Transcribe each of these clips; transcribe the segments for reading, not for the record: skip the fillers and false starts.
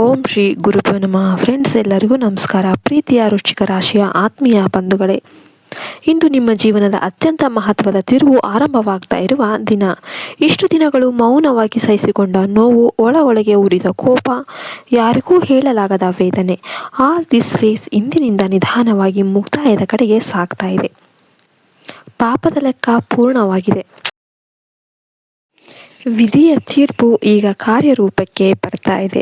ಓಂ ಶ್ರೀ ಗುರುಭ್ಯೋ ನಮಃ. ಫ್ರೆಂಡ್ಸ್, ಎಲ್ಲರಿಗೂ ನಮಸ್ಕಾರ. ಪ್ರೀತಿಯ ವೃಶ್ಚಿಕ ರಾಶಿಯ ಆತ್ಮೀಯ ಬಂಧುಗಳೇ, ಇಂದು ನಿಮ್ಮ ಜೀವನದ ಅತ್ಯಂತ ಮಹತ್ವದ ತಿರುವು ಆರಂಭವಾಗ್ತಾ ಇರುವ ದಿನ. ಇಷ್ಟು ದಿನಗಳು ಮೌನವಾಗಿ ಸಹಿಸಿಕೊಂಡ ನೋವು, ಒಳಗೆ ಉರಿದ ಕೋಪ, ಯಾರಿಗೂ ಹೇಳಲಾಗದ ವೇದನೆ, ಆಲ್ ದಿಸ್ ಫೇಸ್ ಇಂದಿನಿಂದ ನಿಧಾನವಾಗಿ ಮುಕ್ತಾಯದ ಕಡೆಗೆ ಸಾಗ್ತಾ ಇದೆ. ಪಾಪದ ಲೆಕ್ಕ ಪೂರ್ಣವಾಗಿದೆ. ವಿಧಿಯ ತೀರ್ಪು ಈಗ ಕಾರ್ಯರೂಪಕ್ಕೆ ಬರ್ತಾ ಇದೆ.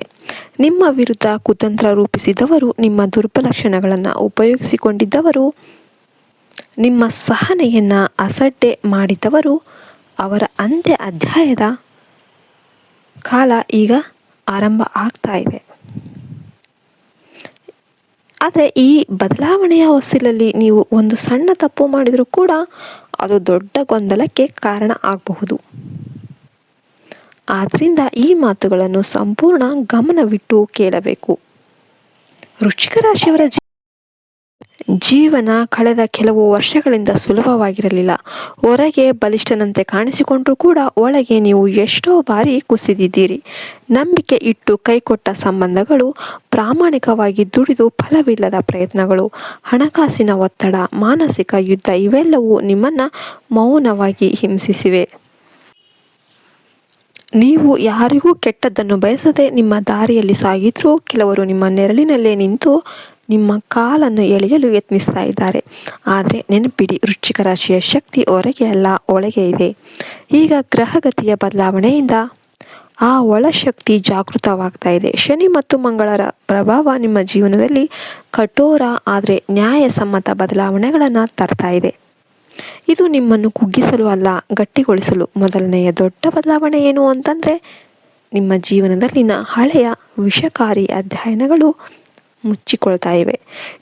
ನಿಮ್ಮ ವಿರುದ್ಧ ಕುತಂತ್ರ ರೂಪಿಸಿದವರು, ನಿಮ್ಮ ದುರ್ಬಲಕ್ಷಣಗಳನ್ನು ಉಪಯೋಗಿಸಿಕೊಂಡಿದ್ದವರು, ನಿಮ್ಮ ಸಹನೆಯನ್ನು ಅಸಡ್ಡೆ ಮಾಡಿದವರು, ಅವರ ಅಂತ್ಯ ಅಧ್ಯಾಯದ ಕಾಲ ಈಗ ಆರಂಭ ಆಗ್ತಾ ಇದೆ. ಆದರೆ ಈ ಬದಲಾವಣೆಯ ಹೊಸ್ತಿಲಲ್ಲಿ ನೀವು ಒಂದು ಸಣ್ಣ ತಪ್ಪು ಮಾಡಿದರೂ ಕೂಡ ಅದು ದೊಡ್ಡ ಗೊಂದಲಕ್ಕೆ ಕಾರಣ ಆಗಬಹುದು. ಆದ್ದರಿಂದ ಈ ಮಾತುಗಳನ್ನು ಸಂಪೂರ್ಣ ಗಮನವಿಟ್ಟು ಕೇಳಬೇಕು. ವೃಶ್ಚಿಕ ರಾಶಿಯವರ ಜೀವನ ಕಳೆದ ಕೆಲವು ವರ್ಷಗಳಿಂದ ಸುಲಭವಾಗಿರಲಿಲ್ಲ. ಹೊರಗೆ ಬಲಿಷ್ಠನಂತೆ ಕಾಣಿಸಿಕೊಂಡರೂ ಕೂಡ ಒಳಗೆ ನೀವು ಎಷ್ಟೋ ಬಾರಿ ಕುಸಿದಿದ್ದೀರಿ. ನಂಬಿಕೆ ಇಟ್ಟು ಕೈಕೊಟ್ಟ ಸಂಬಂಧಗಳು, ಪ್ರಾಮಾಣಿಕವಾಗಿ ದುಡಿದು ಫಲವಿಲ್ಲದ ಪ್ರಯತ್ನಗಳು, ಹಣಕಾಸಿನ ಒತ್ತಡ, ಮಾನಸಿಕ ಯುದ್ಧ ಇವೆಲ್ಲವೂ ನಿಮ್ಮನ್ನು ಮೌನವಾಗಿ ಹಿಂಸಿಸಿವೆ. ನೀವು ಯಾರಿಗೂ ಕೆಟ್ಟದ್ದನ್ನು ಬಯಸದೆ ನಿಮ್ಮ ದಾರಿಯಲ್ಲಿ ಸಾಗಿದ್ರೂ ಕೆಲವರು ನಿಮ್ಮ ನೆರಳಿನಲ್ಲೇ ನಿಂತು ನಿಮ್ಮ ಕಾಲನ್ನು ಎಳೆಯಲು ಯತ್ನಿಸ್ತಾ ಇದ್ದಾರೆ. ಆದರೆ ನೆನಪಿಡಿ, ವೃಶ್ಚಿಕ ರಾಶಿಯ ಶಕ್ತಿ ಹೊರಗೆ ಅಲ್ಲ, ಒಳಗೆ ಇದೆ. ಈಗ ಗ್ರಹಗತಿಯ ಬದಲಾವಣೆಯಿಂದ ಆ ಒಳಶಕ್ತಿ ಜಾಗೃತವಾಗ್ತಾ ಇದೆ. ಶನಿ ಮತ್ತು ಮಂಗಳರ ಪ್ರಭಾವ ನಿಮ್ಮ ಜೀವನದಲ್ಲಿ ಕಠೋರ ಆದರೆ ನ್ಯಾಯಸಮ್ಮತ ಬದಲಾವಣೆಗಳನ್ನು ತರ್ತಾ ಇದೆ. ಇದು ನಿಮ್ಮನ್ನು ಕುಗ್ಗಿಸಲು ಅಲ್ಲ, ಗಟ್ಟಿಗೊಳಿಸಲು. ಮೊದಲನೆಯ ದೊಡ್ಡ ಬದಲಾವಣೆ ಏನು ಅಂತಂದರೆ, ನಿಮ್ಮ ಜೀವನದಲ್ಲಿನ ಹಳೆಯ ವಿಷಕಾರಿ ಅಧ್ಯಯನಗಳು ಮುಚ್ಚಿಕೊಳ್ತಾ ಇವೆ.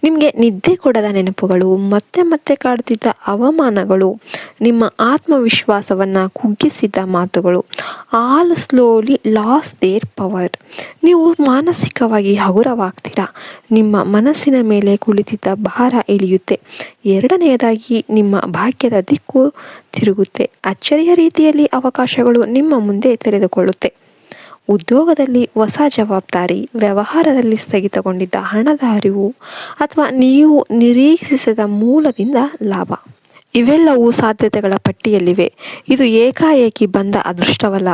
ನಿಮಗೆ ನಿದ್ದೆ ಕೊಡದ ನೆನಪುಗಳು, ಮತ್ತೆ ಮತ್ತೆ ಕಾಡುತ್ತಿದ್ದ ಅವಮಾನಗಳು, ನಿಮ್ಮ ಆತ್ಮವಿಶ್ವಾಸವನ್ನು ಕುಗ್ಗಿಸಿದ್ದ ಮಾತುಗಳು, all slowly lose their power. ನೀವು ಮಾನಸಿಕವಾಗಿ ಹಗುರವಾಗ್ತೀರಾ. ನಿಮ್ಮ ಮನಸ್ಸಿನ ಮೇಲೆ ಕುಳಿತಿದ್ದ ಭಾರ ಇಳಿಯುತ್ತೆ. ಎರಡನೆಯದಾಗಿ, ನಿಮ್ಮ ಭಾಗ್ಯದ ದಿಕ್ಕು ತಿರುಗುತ್ತೆ. ಅಚ್ಚರಿಯ ರೀತಿಯಲ್ಲಿ ಅವಕಾಶಗಳು ನಿಮ್ಮ ಮುಂದೆ ತೆರೆದುಕೊಳ್ಳುತ್ತೆ. ಉದ್ಯೋಗದಲ್ಲಿ ಹೊಸ ಜವಾಬ್ದಾರಿ, ವ್ಯವಹಾರದಲ್ಲಿ ಸ್ಥಗಿತಗೊಂಡಿದ್ದ ಹಣದ ಹರಿವು, ಅಥವಾ ನೀವು ನಿರೀಕ್ಷಿಸಿದ ಮೂಲದಿಂದ ಲಾಭ, ಇವೆಲ್ಲವೂ ಸಾಧ್ಯತೆಗಳ ಪಟ್ಟಿಯಲ್ಲಿವೆ. ಇದು ಏಕಾಏಕಿ ಬಂದ ಅದೃಷ್ಟವಲ್ಲ.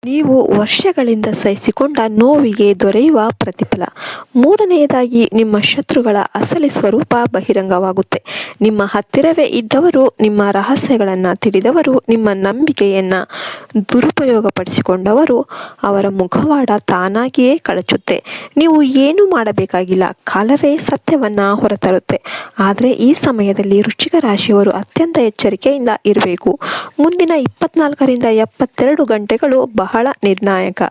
ನೀವು ವರ್ಷಗಳಿಂದ ಸಹಿಸಿಕೊಂಡ ನೋವಿಗೆ ದೊರೆಯುವ ಪ್ರತಿಫಲ. ಮೂರನೆಯದಾಗಿ, ನಿಮ್ಮ ಶತ್ರುಗಳ ಅಸಲಿ ಸ್ವರೂಪ ಬಹಿರಂಗವಾಗುತ್ತೆ. ನಿಮ್ಮ ಹತ್ತಿರವೇ ಇದ್ದವರು, ನಿಮ್ಮ ರಹಸ್ಯಗಳನ್ನು ತಿಳಿದವರು, ನಿಮ್ಮ ನಂಬಿಕೆಯನ್ನು ದುರುಪಯೋಗಪಡಿಸಿಕೊಂಡವರು, ಅವರ ಮುಖವಾಡ ತಾನಾಗಿಯೇ ಕಳಚುತ್ತೆ. ನೀವು ಏನೂ ಮಾಡಬೇಕಾಗಿಲ್ಲ, ಕಾಲವೇ ಸತ್ಯವನ್ನು ಹೊರತರುತ್ತೆ. ಆದರೆ ಈ ಸಮಯದಲ್ಲಿ ವೃಶ್ಚಿಕ ರಾಶಿಯವರು ಅತ್ಯಂತ ಎಚ್ಚರಿಕೆಯಿಂದ ಇರಬೇಕು. ಮುಂದಿನ 24ರಿಂದ 72 ಗಂಟೆಗಳು ಬಹಳ ನಿರ್ಣಾಯಕ.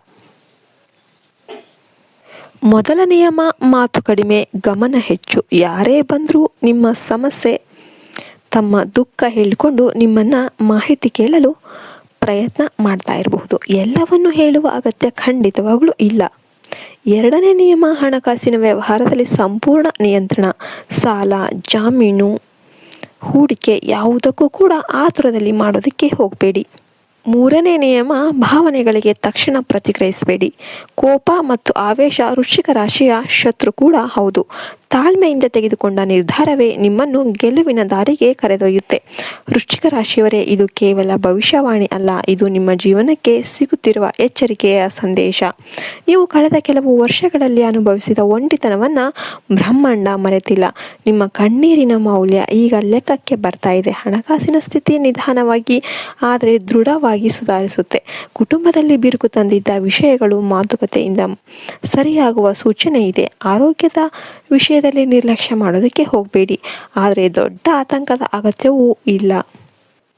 ಮೊದಲ ನಿಯಮ, ಮಾತು ಕಡಿಮೆ, ಗಮನ ಹೆಚ್ಚು. ಯಾರೇ ಬಂದರೂ ನಿಮ್ಮ ಸಮಸ್ಯೆ, ತಮ್ಮ ದುಃಖ ಹೇಳಿಕೊಂಡು ನಿಮ್ಮನ್ನು ಮಾಹಿತಿ ಕೇಳಲು ಪ್ರಯತ್ನ ಮಾಡ್ತಾ ಇರಬಹುದು. ಎಲ್ಲವನ್ನು ಹೇಳುವ ಅಗತ್ಯ ಖಂಡಿತವಾಗ್ಲೂ ಇಲ್ಲ. ಎರಡನೇ ನಿಯಮ, ಹಣಕಾಸಿನ ವ್ಯವಹಾರದಲ್ಲಿ ಸಂಪೂರ್ಣ ನಿಯಂತ್ರಣ. ಸಾಲ, ಜಾಮೀನು, ಹೂಡಿಕೆ ಯಾವುದಕ್ಕೂ ಕೂಡ ಆತುರದಲ್ಲಿ ಮಾಡೋದಕ್ಕೆ ಹೋಗಬೇಡಿ. ಮೂರನೇ ನಿಯಮ, ಭಾವನೆಗಳಿಗೆ ತಕ್ಷಣ ಪ್ರತಿಕ್ರಿಯಿಸಬೇಡಿ. ಕೋಪ ಮತ್ತು ಆವೇಶ ವೃಶ್ಚಿಕ ರಾಶಿಯ ಶತ್ರು ಕೂಡ ಹೌದು. ತಾಳ್ಮೆಯಿಂದ ತೆಗೆದುಕೊಂಡ ನಿರ್ಧಾರವೇ ನಿಮ್ಮನ್ನು ಗೆಲುವಿನ ದಾರಿಗೆ ಕರೆದೊಯ್ಯುತ್ತೆ. ವೃಶ್ಚಿಕ ರಾಶಿಯವರೇ, ಇದು ಕೇವಲ ಭವಿಷ್ಯವಾಣಿ ಅಲ್ಲ, ಇದು ನಿಮ್ಮ ಜೀವನಕ್ಕೆ ಸಿಗುತ್ತಿರುವ ಎಚ್ಚರಿಕೆಯ ಸಂದೇಶ. ನೀವು ಕಳೆದ ಕೆಲವು ವರ್ಷಗಳಲ್ಲಿ ಅನುಭವಿಸಿದ ಒಂಟಿತನವನ್ನು ಬ್ರಹ್ಮಾಂಡ ಮರೆತಿಲ್ಲ. ನಿಮ್ಮ ಕಣ್ಣೀರಿನ ಮೌಲ್ಯ ಈಗ ಲೆಕ್ಕಕ್ಕೆ ಬರ್ತಾ ಇದೆ. ಹಣಕಾಸಿನ ಸ್ಥಿತಿ ನಿಧಾನವಾಗಿ ಆದರೆ ದೃಢವಾಗಿ ಸುಧಾರಿಸುತ್ತೆ. ಕುಟುಂಬದಲ್ಲಿ ಬಿರುಕು ತಂದಿದ್ದ ವಿಷಯಗಳು ಮಾತುಕತೆಯಿಂದ ಸರಿಯಾಗುವ ಸೂಚನೆ ಇದೆ. ಆರೋಗ್ಯದ ವಿಷಯದಲ್ಲಿ ನಿರ್ಲಕ್ಷ್ಯ ಮಾಡೋದಕ್ಕೆ ಹೋಗಬೇಡಿ, ಆದರೆ ದೊಡ್ಡ ಆತಂಕದ ಅಗತ್ಯವೂ ಇಲ್ಲ.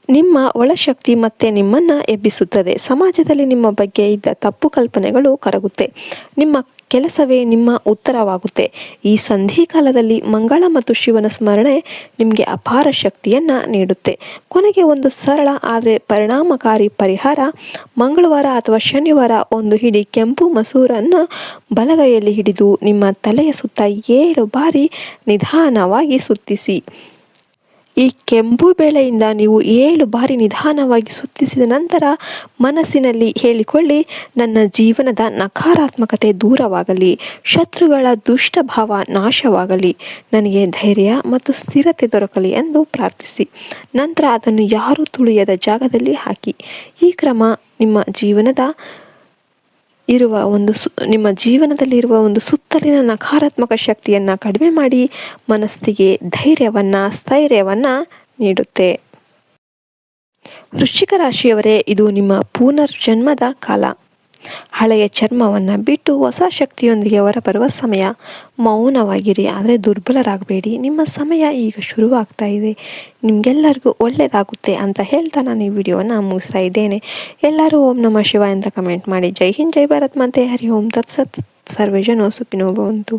ನಿಮ್ಮ ಒಳಶಕ್ತಿ ಮತ್ತೆ ನಿಮ್ಮನ್ನು ಎಬ್ಬಿಸುತ್ತದೆ. ಸಮಾಜದಲ್ಲಿ ನಿಮ್ಮ ಬಗ್ಗೆ ಇದ್ದ ತಪ್ಪು ಕಲ್ಪನೆಗಳು ಕರಗುತ್ತೆ. ನಿಮ್ಮ ಕೆಲಸವೇ ನಿಮ್ಮ ಉತ್ತರವಾಗುತ್ತೆ. ಈ ಸಂಧಿಕಾಲದಲ್ಲಿ ಮಂಗಳ ಮತ್ತು ಶಿವನ ಸ್ಮರಣೆ ನಿಮಗೆ ಅಪಾರ ಶಕ್ತಿಯನ್ನು ನೀಡುತ್ತೆ. ಕೊನೆಗೆ ಒಂದು ಸರಳ ಆದರೆ ಪರಿಣಾಮಕಾರಿ ಪರಿಹಾರ. ಮಂಗಳವಾರ ಅಥವಾ ಶನಿವಾರ ಒಂದು ಹಿಡಿ ಕೆಂಪು ಮಸೂರನ್ನು ಬಲಗೈಯಲ್ಲಿ ಹಿಡಿದು ನಿಮ್ಮ ತಲೆಯ ಸುತ್ತ 7 ಬಾರಿ ನಿಧಾನವಾಗಿ ಸುತ್ತಿಸಿ. ಈ ಕೆಂಪು ಬೇಳೆಯಿಂದ ನೀವು 7 ಬಾರಿ ನಿಧಾನವಾಗಿ ಸುತ್ತಿಸಿದ ನಂತರ ಮನಸ್ಸಿನಲ್ಲಿ ಹೇಳಿಕೊಳ್ಳಿ, ನನ್ನ ಜೀವನದ ನಕಾರಾತ್ಮಕತೆ ದೂರವಾಗಲಿ, ಶತ್ರುಗಳ ದುಷ್ಟ ಭಾವ ನಾಶವಾಗಲಿ, ನನಗೆ ಧೈರ್ಯ ಮತ್ತು ಸ್ಥಿರತೆ ದೊರಕಲಿ ಎಂದು ಪ್ರಾರ್ಥಿಸಿ. ನಂತರ ಅದನ್ನು ಯಾರೂ ತುಳಿಯದ ಜಾಗದಲ್ಲಿ ಹಾಕಿ. ಈ ಕ್ರಮ ನಿಮ್ಮ ಜೀವನದಲ್ಲಿರುವ ಒಂದು ಸುತ್ತಲಿನ ನಕಾರಾತ್ಮಕ ಶಕ್ತಿಯನ್ನು ಕಡಿಮೆ ಮಾಡಿ ಮನಸ್ಸಿಗೆ ಧೈರ್ಯವನ್ನು, ಸ್ಥೈರ್ಯವನ್ನು ನೀಡುತ್ತೆ. ವೃಶ್ಚಿಕ ರಾಶಿಯವರೇ, ಇದು ನಿಮ್ಮ ಪುನರ್ಜನ್ಮದ ಕಾಲ. ಹಳೆಯ ಚರ್ಮವನ್ನು ಬಿಟ್ಟು ಹೊಸ ಶಕ್ತಿಯೊಂದಿಗೆ ಹೊರಬರುವ ಸಮಯ. ಮೌನವಾಗಿರಿ, ಆದರೆ ದುರ್ಬಲರಾಗಬೇಡಿ. ನಿಮ್ಮ ಸಮಯ ಈಗ ಶುರುವಾಗ್ತಾ ಇದೆ. ನಿಮಗೆಲ್ಲರಿಗೂ ಒಳ್ಳೆಯದಾಗುತ್ತೆ ಅಂತ ಹೇಳ್ತಾ ನಾನು ಈ ವಿಡಿಯೋವನ್ನು ಮುಗಿಸ್ತಾ ಇದ್ದೇನೆ. ಎಲ್ಲರೂ ಓಂ ನಮಃ ಶಿವಾಯ ಅಂತ ಕಮೆಂಟ್ ಮಾಡಿ. ಜೈ ಹಿಂದ್, ಜೈ ಭಾರತ್ ಮಾತೆ, ಹರಿ ಓಂ ತತ್ಸತ್. ಸರ್ವೇ ಜನೋ ಸುಖಿನೋ ಭವಂತು.